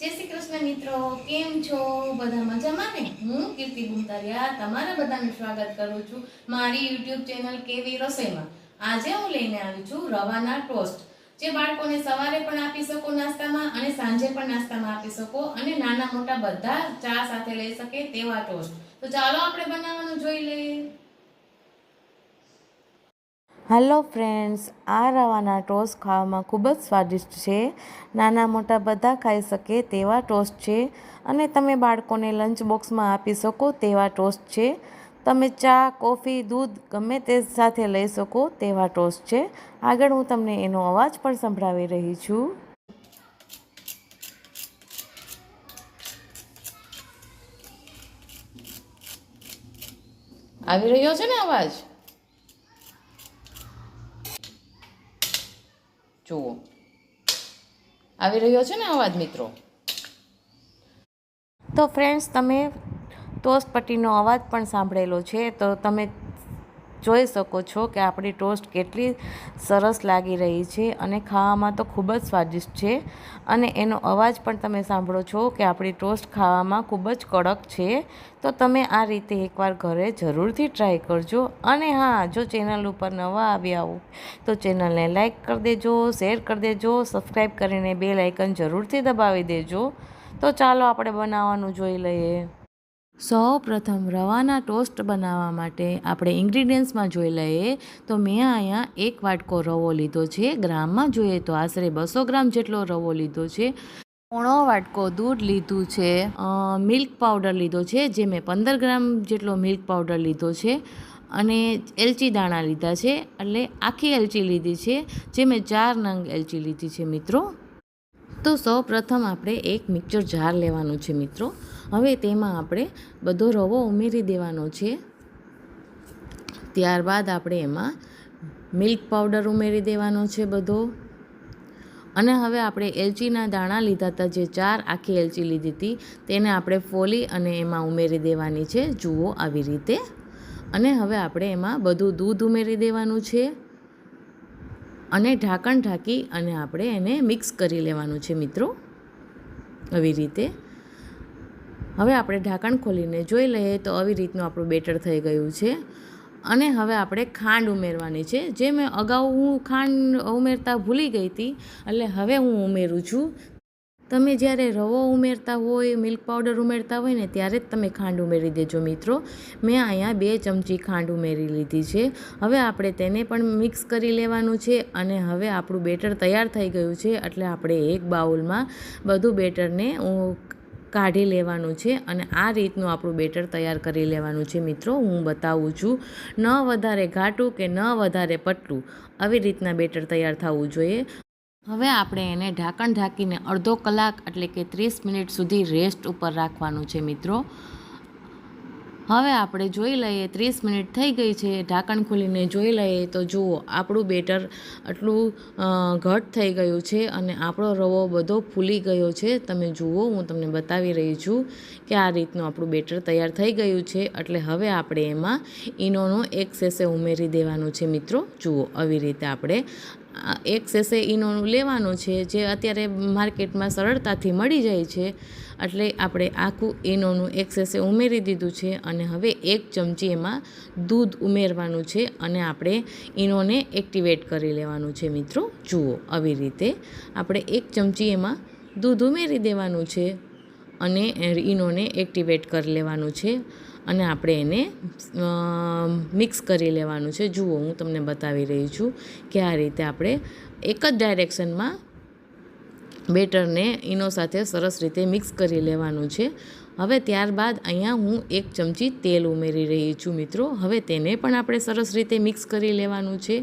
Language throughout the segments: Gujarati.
जय श्री कृष्ण मित्रों, केम छो? बधा मजामां ने? हूँ कीर्ति बुमतारिया तमारा बधानुं स्वागत करूं छुं मारी यूट्यूब चेनल केवी रसोईमां। आजे हूँ लईने आवी छुं रवाना टोस्ट, जे बाळकोने सवारे पण आपी शको नाસ્તામાં અને સાંજે પણ નાસ્તામાં આપી શકો અને નાના મોટા બધા ચા સાથે લઈ શકે તેવા ટોસ્ટ। તો ચાલો આપણે બનાવવાનું જોઈ લઈએ। हेलो फ्रेंड्स, आ रवाना टोस्ट खावामां खूब ज स्वादिष्ट है। नाना मोटा बधा खाई सके तेवा टोस्ट है अने तमे बाळकोने लंच बॉक्स में आपी सको तेवा टोस्ट है। तमे चा कॉफी दूध गमे ते साथे लई सको तेवा टोस्ट है। आगळ हूँ तमने एनो अवाज पण संभळावी रही छूं। આવી રહ્યો છે ને અવાજ? જુઓ, આવી રહ્યો છે ને અવાજ મિત્રો? तो फ्रेंड्स, तमे टोस्ट पट्टीनो अवाज पण सांभळेलो छे तो तमे જોઈ શકો છો કે આપણી ટોસ્ટ કેટલી સરસ લાગી રહી છે અને ખાવામાં તો ખૂબ જ સ્વાદિષ્ટ છે અને એનો અવાજ પણ તમે સાંભળો છો કે આપણી ટોસ્ટ ખાવામાં ખૂબ જ કડક છે। તો તમે આ રીતે એકવાર ઘરે જરૂરથી ટ્રાય કરજો। અને હા, જો ચેનલ ઉપર નવા આવ્યા હો તો ચેનલને લાઈક કરી દેજો, શેર કરી દેજો, સબસ્ક્રાઈબ કરીને બેલ આઇકન જરૂરથી દબાવી દેજો। તો ચાલો આપણે બનાવવાનું જોઈ લઈએ। સૌ પ્રથમ રવાના ટોસ્ટ બનાવવા માટે આપણે ઇન્ગ્રીડિયન્ટ્સમાં જોઈ લઈએ તો મેં અહીંયા 1 વાટકો રવો લીધો છે। ગ્રામમાં જોઈએ તો આશરે 200 ગ્રામ જેટલો રવો લીધો છે। પોણો વાટકો દૂધ લીધું છે। મિલ્ક પાવડર લીધો છે, જે મેં 15 ગ્રામ જેટલો મિલ્ક પાવડર લીધો છે। અને એલચી દાણા લીધા છે, એટલે આખી એલચી લીધી છે, જે મેં 4 નંગ એલચી લીધી છે મિત્રો। તો સૌ પ્રથમ આપણે એક મિક્સર જાર લેવાનું છે મિત્રો। હવે તેમાં આપણે બધો રવો ઉમેરી દેવાનો છે। ત્યારબાદ આપણે એમાં મિલ્ક પાવડર ઉમેરી દેવાનો છે બધો। અને હવે આપણે એલચીના દાણા લીધા હતા, જે 4 આખી એલચી લીધી હતી, તેને આપણે ફોલી અને એમાં ઉમેરી દેવાની છે, જુઓ આવી રીતે। અને હવે આપણે એમાં બધું દૂધ ઉમેરી દેવાનું છે અને ઢાંકણ ઢાંકી અને આપણે એને મિક્સ કરી લેવાનું છે મિત્રો, આવી રીતે। હવે આપણે ઢાંકણ ખોલીને જોઈ લઈએ તો આવી રીતનું આપણું બેટર થઈ ગયું છે। અને હવે આપણે ખાંડ ઉમેરવાની છે, જે મેં અગાઉ હું ખાંડ ઉમેરતા ભૂલી ગઈ હતી, એટલે હવે હું ઉમેરું છું। તમે જ્યારે રવો ઉમેરતા હોય, મિલ્ક પાવડર ઉમેરતા હોય ને, ત્યારે જ તમે ખાંડ ઉમેરી દેજો મિત્રો। મેં અહીંયા 2 ચમચી ખાંડ ઉમેરી લીધી છે। હવે આપણે તેને પણ મિક્સ કરી લેવાનું છે અને હવે આપણું બેટર તૈયાર થઈ ગયું છે, એટલે આપણે એક બાઉલમાં બધું બેટરને કાઢી લેવાનું છે અને આ રીતનું આપણું બેટર તૈયાર કરી લેવાનું છે મિત્રો। હું બતાવું છું, ન વધારે ઘાટું કે ન વધારે પતલું, આવી રીતના બેટર તૈયાર થવું જોઈએ। હવે આપણે એને ઢાંકણ ઢાંકીને અડધો કલાક એટલે કે 30 મિનિટ સુધી રેસ્ટ ઉપર રાખવાનું છે મિત્રો। હવે આપણે જોઈ લઈએ, 30 મિનિટ થઈ ગઈ છે, ઢાંકણ ખોલીને જોઈ લઈએ તો જુઓ આપણું બેટર આટલું ઘટ થઈ ગયું છે અને આપણો રવો બધો ફૂલી ગયો છે। તમે જુઓ, હું તમને બતાવી રહી છું કે આ રીતનું આપણું બેટર તૈયાર થઈ ગયું છે। એટલે હવે આપણે એમાં ઈનોનો 1 સેશે ઉમેરી દેવાનું છે મિત્રો, જુઓ આવી રીતે આપણે 1 સેશે ઈનોનું લેવાનું છે, જે અત્યારે માર્કેટમાં સરળતાથી મળી જાય છે। એટલે આપણે આખું ઈનોનું 1 સેશે ઉમેરી દીધું છે અને હવે 1 ચમચી એમાં દૂધ ઉમેરવાનું છે અને આપણે ઈનોને એક્ટિવેટ કરી લેવાનું છે મિત્રો, જુઓ આવી રીતે આપણે 1 ચમચી એમાં દૂધ ઉમેરી દેવાનું છે અને ઈનોને એક્ટિવેટ કરી લેવાનું છે અને આપણે એને મિક્સ કરી લેવાનું છે। જુઓ, હું તમને બતાવી રહી છું કે આ રીતે આપણે એક જ ડાયરેક્શનમાં બેટરને ઈનો સાથે સરસ રીતે મિક્સ કરી લેવાનું છે। હવે ત્યારબાદ અહીંયા હું 1 ચમચી તેલ ઉમેરી રહી છું મિત્રો। હવે તેને પણ આપણે સરસ રીતે મિક્સ કરી લેવાનું છે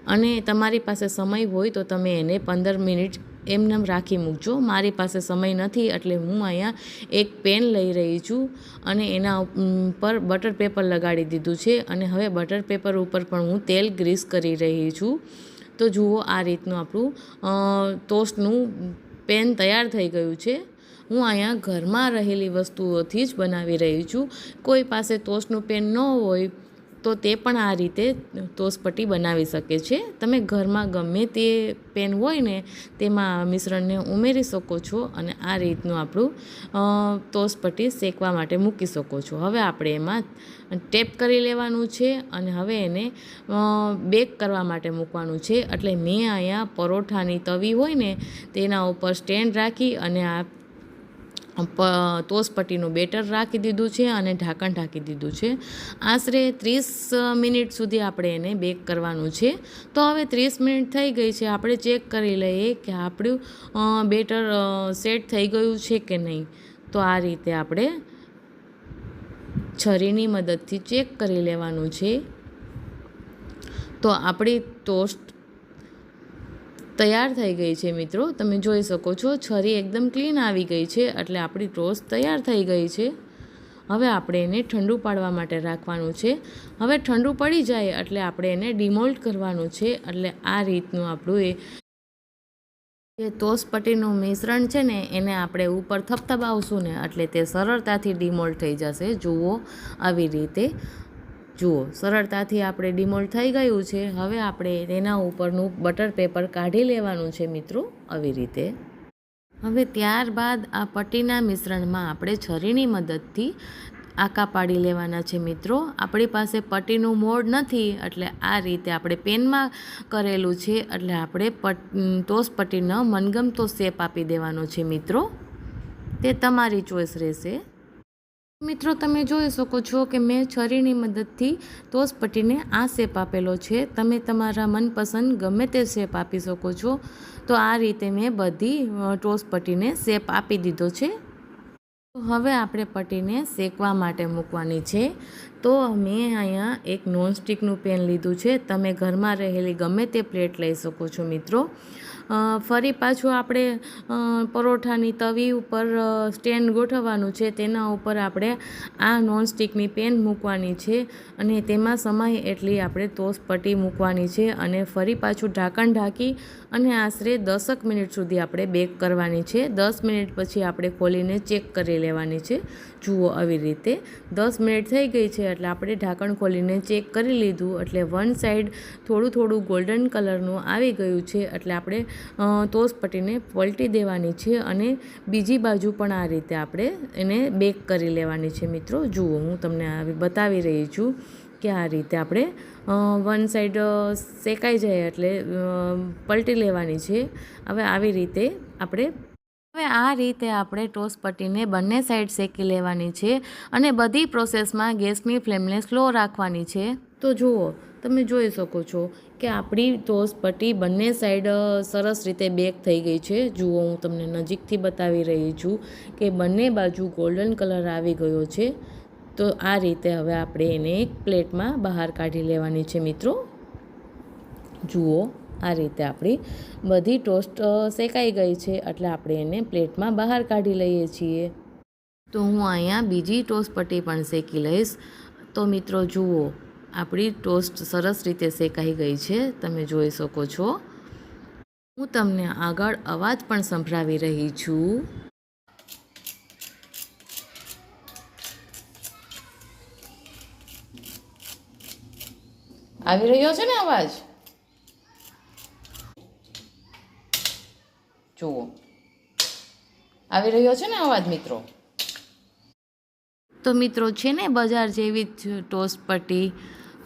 અને તમારી પાસે સમય હોય તો તમે એને 15 મિનિટ એમનેમ રાખી મૂકજો। મારી પાસે સમય નથી એટલે હું અહીંયા એક પેન લઈ રહી છું અને એના ઉપર બટર પેપર લગાડી દીધું છે અને હવે બટર પેપર ઉપર પણ હું તેલ ગ્રીસ કરી રહી છું। તો જુઓ આ રીતનું આપણું ટોસ્ટનું પેન તૈયાર થઈ ગયું છે। હું અહીંયા ઘરમાં રહેલી વસ્તુઓથી જ બનાવી રહી છું। કોઈ પાસે ટોસ્ટનું પેન ન હોય તો તે પણ આ રીતે ટોસ્ટ પટ્ટી બનાવી શકે છે. તમે ઘરમાં ગમે તે પેન હોય ને તેમાં મિશ્રણને ઉમેરી શકો છો અને આ રીતનું આપણું ટોસ્ટ પટ્ટી શેકવા માટે મૂકી શકો છો. હવે આપણે એમાં ટેપ કરી લેવાનું છે અને હવે એને બેક કરવા માટે મૂકવાનું છે. એટલે મેં અહીંયા પરોઠાની તવી હોય ને તેના ઉપર સ્ટેન્ડ રાખી અને આ ટોસ્ટ પટ્ટીનું બેટર રાખી દીધું છે અને ઢાંકણ ઢાંકી દીધું છે. આશરે 30 મિનિટ સુધી આપણે એને બેક કરવાનું છે. તો હવે 30 મિનિટ થઈ ગઈ છે. આપણે ચેક કરી લઈએ કે આપણું બેટર સેટ થઈ ગયું છે કે નહીં. તો આ રીતે આપણે છરીની મદદથી ચેક કરી લેવાનું છે. તો આપણી ટોસ્ટ તૈયાર થઈ ગઈ છે મિત્રો. તમે જોઈ શકો છો છરી એકદમ ક્લીન આવી ગઈ છે. એટલે આપણી ટોસ્ટ તૈયાર થઈ ગઈ છે. હવે આપણે એને ઠંડુ પાડવા માટે રાખવાનું છે. હવે ઠંડુ પડી જાય એટલે આપણે એને ડિમોલ્ડ કરવાનું છે. એટલે આ રીતનું આપણું જે ટોસ્ટ પટ્ટીનું મિશ્રણ છે ને એને આપણે ઉપર થપથપાવશું ને એટલે તે સરળતાથી ડિમોલ્ડ થઈ જશે. જુઓ આવી રીતે. જુઓ સરળતાથી આપણે ડિમોલ્ડ થઈ ગયું છે. હવે આપણે તેના ઉપરનું બટર પેપર કાઢી લેવાનું છે મિત્રો આવી રીતે. હવે ત્યારબાદ આ પટ્ટીના મિશ્રણમાં આપણે છરીની મદદથી આકા પાડી લેવાના છે મિત્રો. આપણી પાસે પટ્ટીનું મોલ્ડ નથી એટલે આ રીતે આપણે પેનમાં કરેલું છે. એટલે આપણે ટોસ્ટ પટ્ટીનો મનગમતો શેપ આપી દેવાનો છે મિત્રો. તે તમારી ચોઈસ રહેશે. મિત્રો તમે જોઈ શકો છો કે મેં છરીની મદદથી ટોસ્ટ પટ્ટીને આ શેપ આપેલો છે. તમે તમારા મનપસંદ ગમે તે શેપ આપી શકો છો. તો આ રીતે મેં બધી ટોસ્ટ પટ્ટીને શેપ આપી દીધો છે. હવે આપણે પટ્ટીને શેકવા માટે મૂકવાની છે. તો મેં અહીંયા એક નોનસ્ટિકનું પેન લીધું છે. તમે ઘરમાં રહેલી ગમે તે પ્લેટ લઈ શકો છો મિત્રો. ફરી પાછું આપણે પરોઠાની તવી ઉપર સ્ટેન્ડ ગોઠવવાનું છે. તેના ઉપર આપણે આ નોનસ્ટિકની પેન મૂકવાની છે અને તેમાં સમાય એટલી આપણે ટોસ્ટ પટ્ટી મૂકવાની છે અને ફરી પાછું ઢાંકણ ઢાંકી અને આશરે 10 મિનિટ સુધી આપણે બેક કરવાની છે. 10 મિનિટ પછી આપણે ખોલીને ચેક કરી લેવાની છે. જુઓ આવી રીતે 10 મિનિટ થઈ ગઈ છે એટલે આપણે ઢાંકણ ખોલીને ચેક કરી લીધું. એટલે વન સાઈડ થોડું ગોલ્ડન કલરનું આવી ગયું છે. એટલે આપણે ટોસ્ટ પટ્ટીને પલટી દેવાની છે અને બીજી બાજુ પણ આ રીતે આપણે એને બેક કરી લેવાની છે મિત્રો. જુઓ હું તમને બતાવી રહી છું કે આ રીતે આપણે વન સાઈડ શેકાઈ જાય એટલે પલટી લેવાની છે. હવે આવી રીતે આપણે ટોસ્ટ પટ્ટીને બંને સાઈડ શેકી લેવાની છે અને બધી પ્રોસેસમાં ગેસની ફ્લેમને સ્લો રાખવાની છે. તો જુઓ તમે જોઈ શકો છો કે આપણી ટોસ્ટ પટ્ટી બંને સાઈડ સરસ રીતે બેક થઈ ગઈ છે. જુઓ હું તમને નજીકથી બતાવી રહી છું કે બંને બાજુ ગોલ્ડન કલર આવી ગયો છે. તો આ રીતે હવે આપણે એને એક પ્લેટમાં બહાર કાઢી લેવાની છે મિત્રો. જુઓ આ રીતે આપણી બધી ટોસ્ટ શેકાઈ ગઈ છે એટલે આપણે એને પ્લેટમાં બહાર કાઢી લઈએ છીએ. તો હું અહીંયા બીજી ટોસ્ટ પટ્ટી પણ શેકી લઈશ. તો મિત્રો જુઓ આપણી ટોસ્ટ સરસ રીતે શેકાઈ ગઈ છે. તમે જોઈ શકો છો. હું તમને આગળ અવાજ પણ સંભળાવી રહી છું. આવી રહ્યો છે ને અવાજ? જુઓ આવી રહ્યો છે ને અવાજ મિત્રો? તો મિત્રો છે ને બજાર જેવી જ ટોસ્ટ પટ્ટી.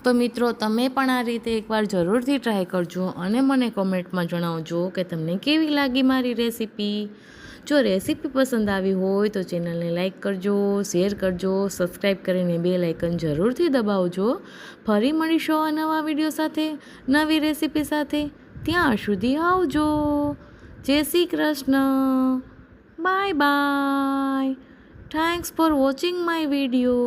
તો મિત્રો તમે પણ આ રીતે એકવાર જરૂરથી ટ્રાય કરજો અને મને કોમેન્ટમાં જણાવજો કે તમને કેવી લાગી મારી રેસીપી. જો રેસીપી પસંદ આવી હોય તો ચેનલને લાઈક કરજો, શેર કરજો, સબસ્ક્રાઈબ કરીને બેલ આઇકન જરૂરથી દબાવજો. ફરી મળીશું નવા વિડીયો સાથે, નવી રેસીપી સાથે. ત્યાં સુધી આવજો. જય Shri Krishna. Bye bye. Thanks for watching my video.